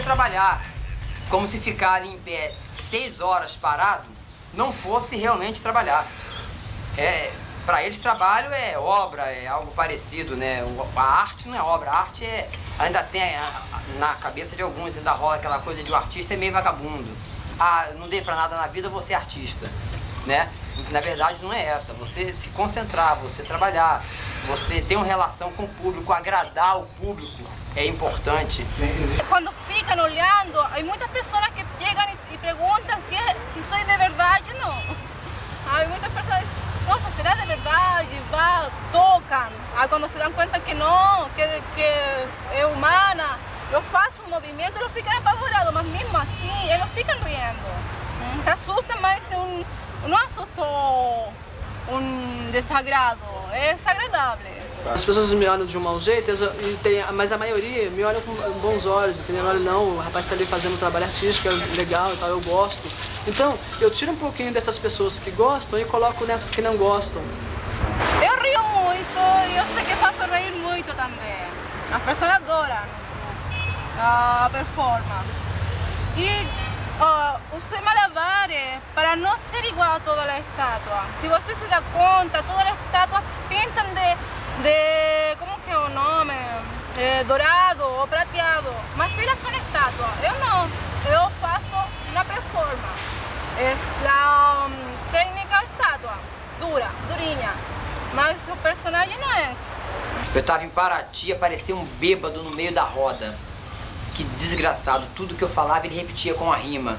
trabalhar. Como se ficar ali em pé 6 horas parado não fosse realmente trabalhar. Para eles trabalho é obra, é algo parecido, né? A arte não é obra, a arte ainda tem na cabeça de alguns, ainda rola aquela coisa de o artista é meio vagabundo. Ah, não dei pra nada na vida, vou ser artista, né? Na verdade não é essa, você se concentrar, você trabalhar, você ter uma relação com o público, agradar o público é importante. Quando ficam olhando, há muitas pessoas que chegam e perguntam se sou de verdade ou não. Há muitas pessoas nossa, será de verdade? Tocam. Aí quando se dão conta que não, que é humana, eu faço um movimento, eles ficam apavorados, mas mesmo assim, eles ficam rindo. Se assusta, mas não assusta um desagrado, é desagradável. As pessoas me olham de um mau jeito, mas a maioria me olha com bons olhos, entendeu? Olha, não, o rapaz está ali fazendo um trabalho artístico, é legal e tal, eu gosto. Então, eu tiro um pouquinho dessas pessoas que gostam e coloco nessas que não gostam. Eu rio muito e eu sei que faço rir muito também. As pessoas adoram a performance. E usei malabares para não ser igual a toda a estátua. Se você se dá conta, todas as estátuas pintam de como que é o nome? Dourado ou prateado. Mas elas são estátuas. Eu não. Eu faço uma performance. A técnica estátua. Dura, durinha. Mas o personagem não é. Eu estava em Paraty, apareceu um bêbado no meio da roda. Que desgraçado, tudo que eu falava ele repetia com a rima.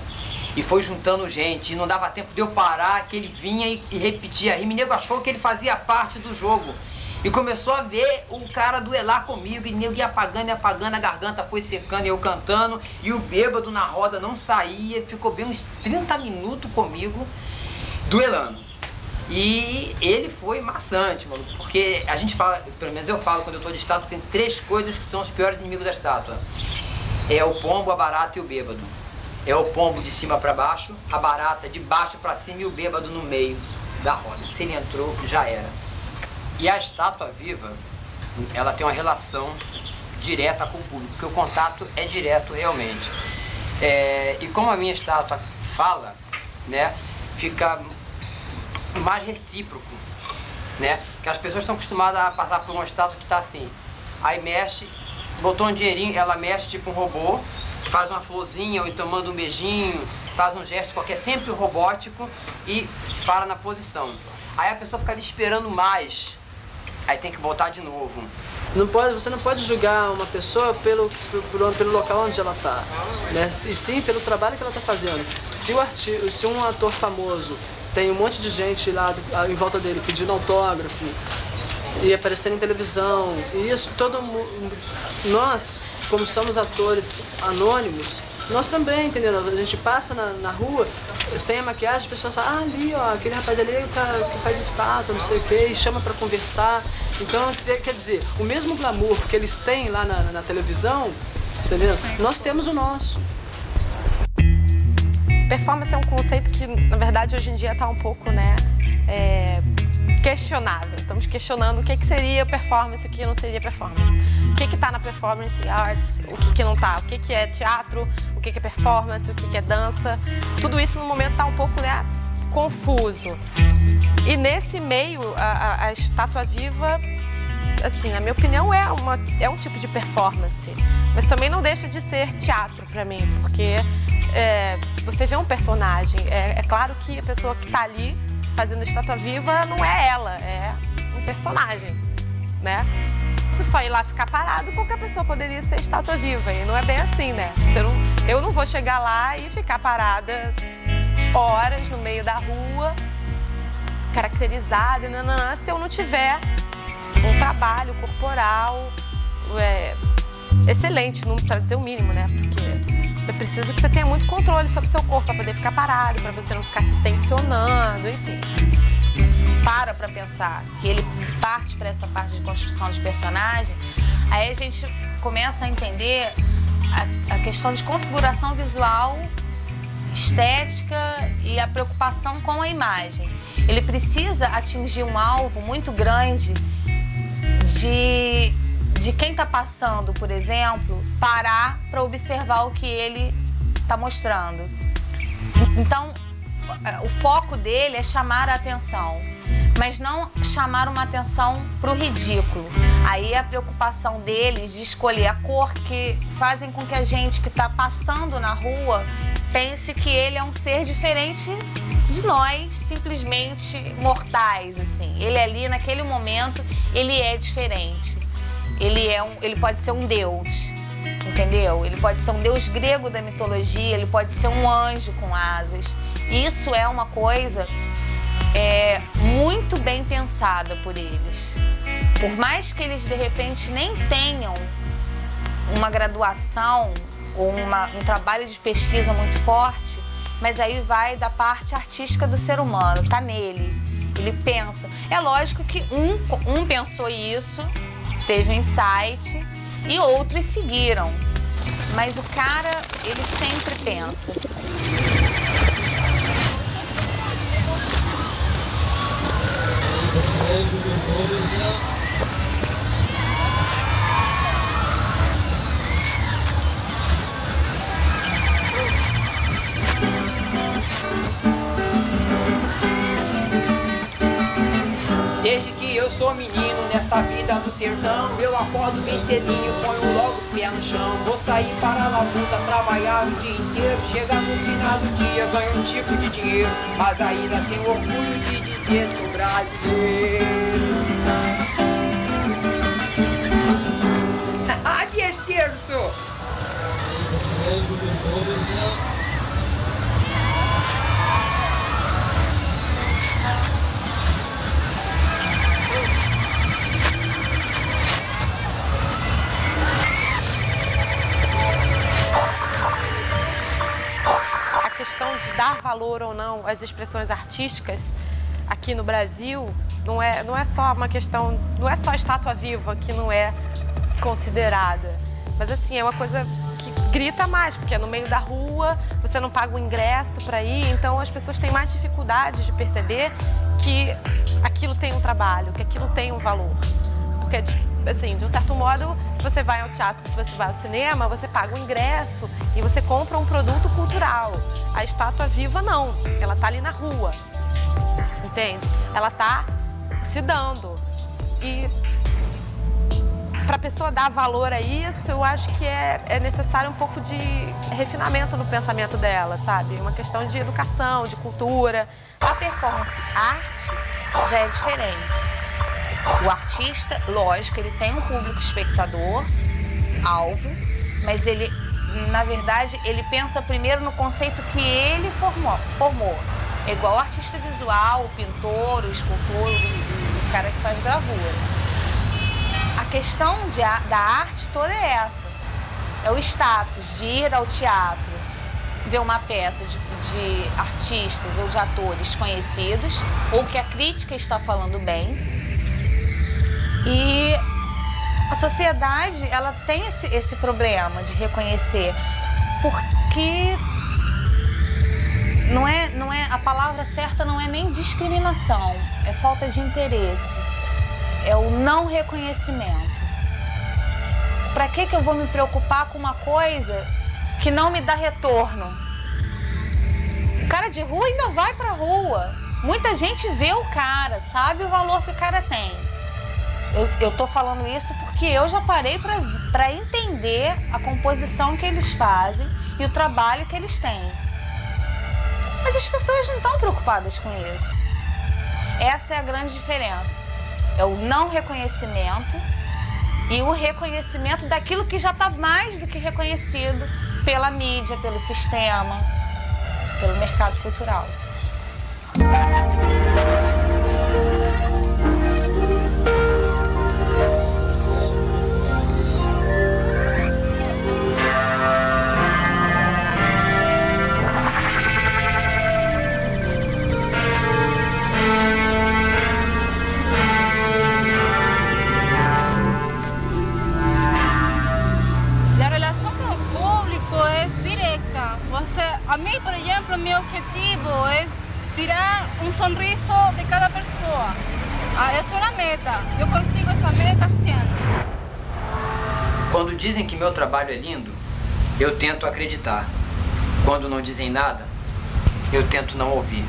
E foi juntando gente, e não dava tempo de eu parar, que ele vinha e repetia a rima. E o nego achou que ele fazia parte do jogo. E começou a ver o cara duelar comigo, e o nego ia apagando, a garganta foi secando, e eu cantando, e o bêbado na roda não saía, ficou bem uns 30 minutos comigo, duelando. E ele foi maçante, maluco, porque a gente fala, pelo menos eu falo quando eu tô de estátua, tem 3 coisas que são os piores inimigos da estátua. É o pombo, a barata e o bêbado. É o pombo de cima para baixo, a barata de baixo para cima e o bêbado no meio da roda. Se ele entrou, já era. E a estátua viva, ela tem uma relação direta com o público, porque o contato é direto realmente. E como a minha estátua fala, né, fica mais recíproco, né? Porque as pessoas estão acostumadas a passar por uma estátua que está assim, aí mexe, botou um dinheirinho, ela mexe tipo um robô, faz uma florzinha ou então manda um beijinho, faz um gesto qualquer, sempre robótico e para na posição. Aí a pessoa fica ali esperando mais, aí tem que voltar de novo. Você não pode julgar uma pessoa pelo local onde ela está, né? E sim pelo trabalho que ela está fazendo. Se um ator famoso tem um monte de gente lá em volta dele pedindo autógrafo e aparecendo em televisão, e isso todo mundo, nós, como somos atores anônimos, nós também, entendeu? A gente passa na rua sem a maquiagem, as pessoas falam, ali, ó, aquele rapaz ali que faz estátua, não sei o quê, e chama pra conversar. Então, quer dizer, o mesmo glamour que eles têm lá na televisão, entendeu? Nós temos o nosso. Performance é um conceito que, na verdade, hoje em dia está um pouco, né, questionável. Estamos questionando o que seria performance e o que não seria performance. O que está na performance arts, o que não está. O que é teatro, o que é performance, o que é dança. Tudo isso, no momento, está um pouco, né, confuso. E nesse meio, a estátua viva, assim, na minha opinião, é um tipo de performance. Mas também não deixa de ser teatro para mim, porque você vê um personagem. É claro que a pessoa que está ali fazendo estátua viva não é ela, é um personagem, né? Se só ir lá ficar parado, qualquer pessoa poderia ser estátua viva, e não é bem assim, né? Eu não vou chegar lá e ficar parada horas no meio da rua, caracterizada, se eu não tiver um trabalho corporal excelente, para dizer o mínimo, né? Porque é preciso que você tenha muito controle sobre o seu corpo para poder ficar parado, para você não ficar se tensionando, enfim. Para pensar que ele parte para essa parte de construção de personagem, aí a gente começa a entender a questão de configuração visual, estética e a preocupação com a imagem. Ele precisa atingir um alvo muito grande de de quem está passando, por exemplo, parar para observar o que ele está mostrando. Então, o foco dele é chamar a atenção, mas não chamar uma atenção para o ridículo. Aí a preocupação deles de escolher a cor que fazem com que a gente que está passando na rua pense que ele é um ser diferente de nós, simplesmente mortais, assim. Ele ali, naquele momento, ele é diferente. Ele pode ser um deus, entendeu? Ele pode ser um deus grego da mitologia, ele pode ser um anjo com asas. Isso é uma coisa muito bem pensada por eles. Por mais que eles, de repente, nem tenham uma graduação ou um trabalho de pesquisa muito forte, mas aí vai da parte artística do ser humano, tá nele. Ele pensa. É lógico que um pensou isso, teve um insight, e outros seguiram. Mas o cara, ele sempre pensa. Desde que eu sou menino nessa vida do sertão, eu acordo bem cedinho, ponho logo os pés no chão. Vou sair para a labuta, trabalhar o dia inteiro. Chega no final do dia, ganho um tipo de dinheiro, mas ainda tenho orgulho de dizer sou brasileiro. Ah, besteiro, sou! De dar valor ou não às expressões artísticas aqui no Brasil não é só uma questão, não é só a estátua viva que não é considerada, mas assim, é uma coisa que grita mais, porque é no meio da rua, você não paga o ingresso para ir, então as pessoas têm mais dificuldade de perceber que aquilo tem um trabalho, que aquilo tem um valor, porque assim, de um certo modo, se você vai ao teatro, se você vai ao cinema, você paga o ingresso e você compra um produto cultural. A estátua viva não, ela tá ali na rua, entende? Ela tá se dando. E para a pessoa dar valor a isso, eu acho que é necessário um pouco de refinamento no pensamento dela, sabe? Uma questão de educação, de cultura. A performance arte já é diferente. O artista, lógico, ele tem um público espectador, alvo, mas ele, na verdade, ele pensa primeiro no conceito que ele formou. É igual o artista visual, o pintor, o escultor, o cara que faz gravura. A questão da arte toda é essa. É o status de ir ao teatro, ver uma peça de artistas ou de atores conhecidos, ou que a crítica está falando bem. E a sociedade, ela tem esse problema de reconhecer, porque não é a palavra certa não é nem discriminação, é falta de interesse, é o não reconhecimento. Para que eu vou me preocupar com uma coisa que não me dá retorno? O cara de rua ainda vai pra rua, muita gente vê o cara, sabe o valor que o cara tem. Eu tô falando isso porque eu já parei para entender a composição que eles fazem e o trabalho que eles têm. Mas as pessoas não estão preocupadas com isso. Essa é a grande diferença. É o não reconhecimento e o reconhecimento daquilo que já está mais do que reconhecido pela mídia, pelo sistema, pelo mercado cultural. A mí, por ejemplo, mi objetivo es tirar un sonriso de cada persona. Esa es una meta. Yo consigo esa meta siempre. Quando dizem que meu trabalho é lindo, eu tento acreditar. Quando não dizem nada, eu tento não ouvir.